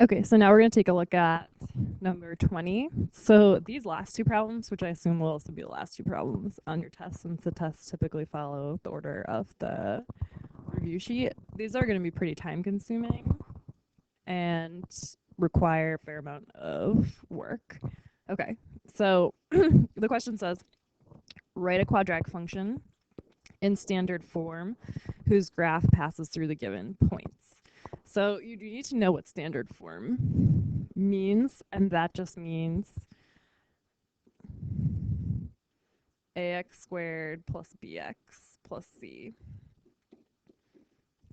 Okay, so now we're going to take a look at number 20. So these last two problems, which I assume will also be the last two problems on your test, since the tests typically follow the order of the review sheet, these are going to be pretty time consuming and require a fair amount of work. Okay, so the question says, write a quadratic function in standard form whose graph passes through the given points. So you do need to know what standard form means, and that just means ax squared plus bx plus c.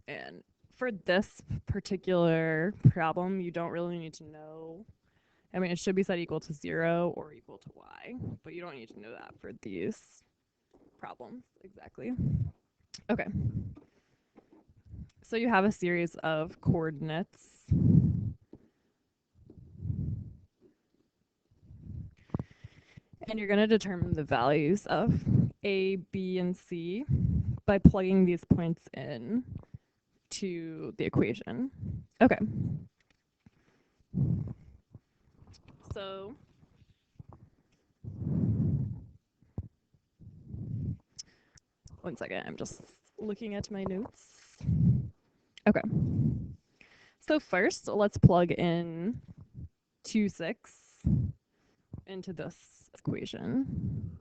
And for this particular problem, you don't really need to know. I mean, it should be set equal to 0 or equal to y, but you don't need to know that for these problems exactly. Okay. So you have a series of coordinates. And you're going to determine the values of A, B, and C by plugging these points in to the equation. Okay. So one second, I'm just looking at my notes. Okay. So first, let's plug in 2, 6 into this equation.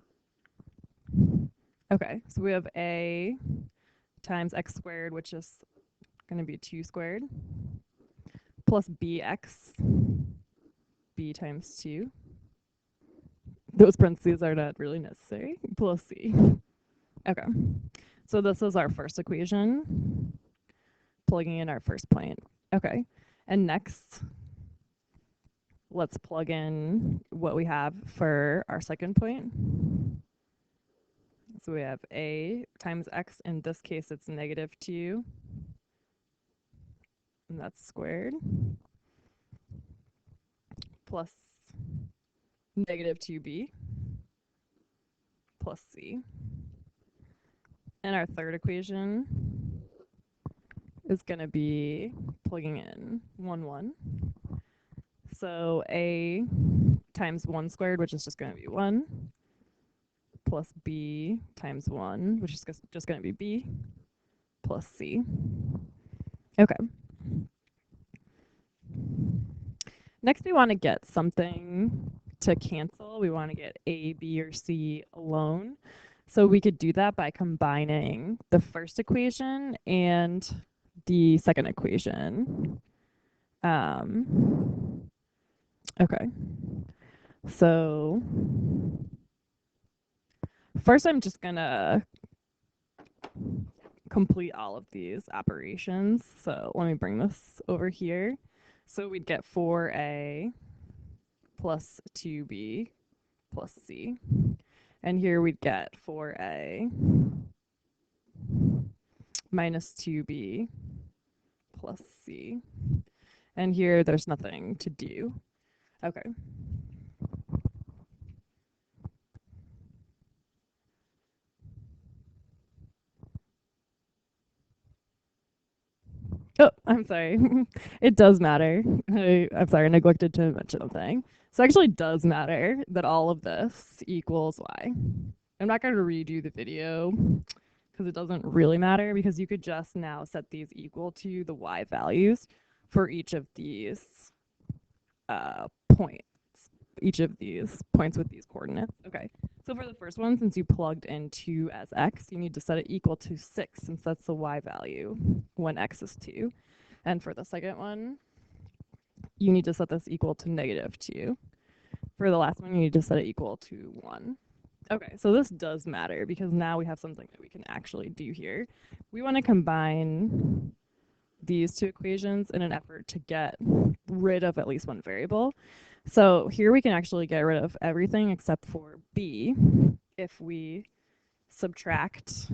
Okay, so we have A times x squared, which is going to be 2 squared, plus bx, b times 2. Those parentheses are not really necessary, plus c. Okay, so this is our first equation, plugging in our first point. Okay, and next, let's plug in what we have for our second point. So we have a times x, in this case it's negative 2, and that's squared, plus negative 2b, plus c. And our third equation is going to be plugging in 1, 1. So a times 1 squared, which is just going to be 1, plus b times 1, which is just going to be b, plus c. Okay. Next, we want to get something to cancel. We want to get a, b, or c alone. So we could do that by combining the first equation and the second equation. Okay. So first I'm just gonna complete all of these operations. So let me bring this over here. So we'd get 4a plus 2b plus c. And here we'd get 4a minus 2b plus c. And here there's nothing to do. Okay. Oh, I'm sorry. It does matter. I'm sorry, I neglected to mention something. So it actually does matter that all of this equals y. I'm not going to redo the video because it doesn't really matter, because you could just now set these equal to the y values for each of these points, each of these points with these coordinates. Okay, so for the first one, since you plugged in 2 as x, you need to set it equal to 6, since that's the y value when x is 2. And for the second one, you need to set this equal to negative 2. For the last one, you need to set it equal to 1. Okay, so this does matter because now we have something that we can actually do here. We want to combine these two equations in an effort to get rid of at least one variable. So here we can actually get rid of everything except for b if we subtract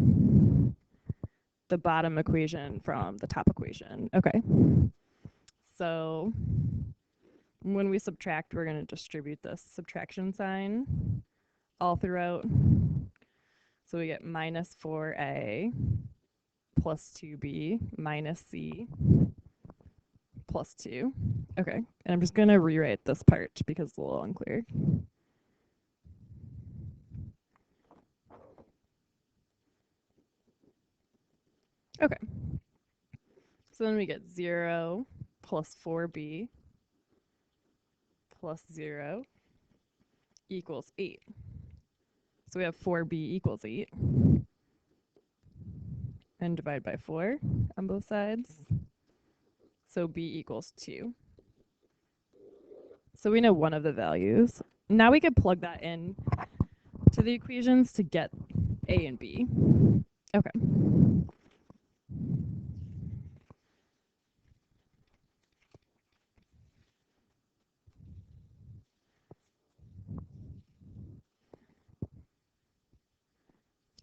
the bottom equation from the top equation. Okay. So when we subtract, we're going to distribute this subtraction sign all throughout. So we get minus 4a plus 2b minus c plus 2. Okay, and I'm just gonna rewrite this part because it's a little unclear. Okay, so then we get 0 plus 4b plus 0 equals 8. So we have 4b equals 8. And divide by 4 on both sides. So b equals 2. So we know one of the values. Now we could plug that in to the equations to get a and b. Okay.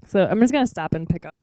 So I'm just going to stop and pick up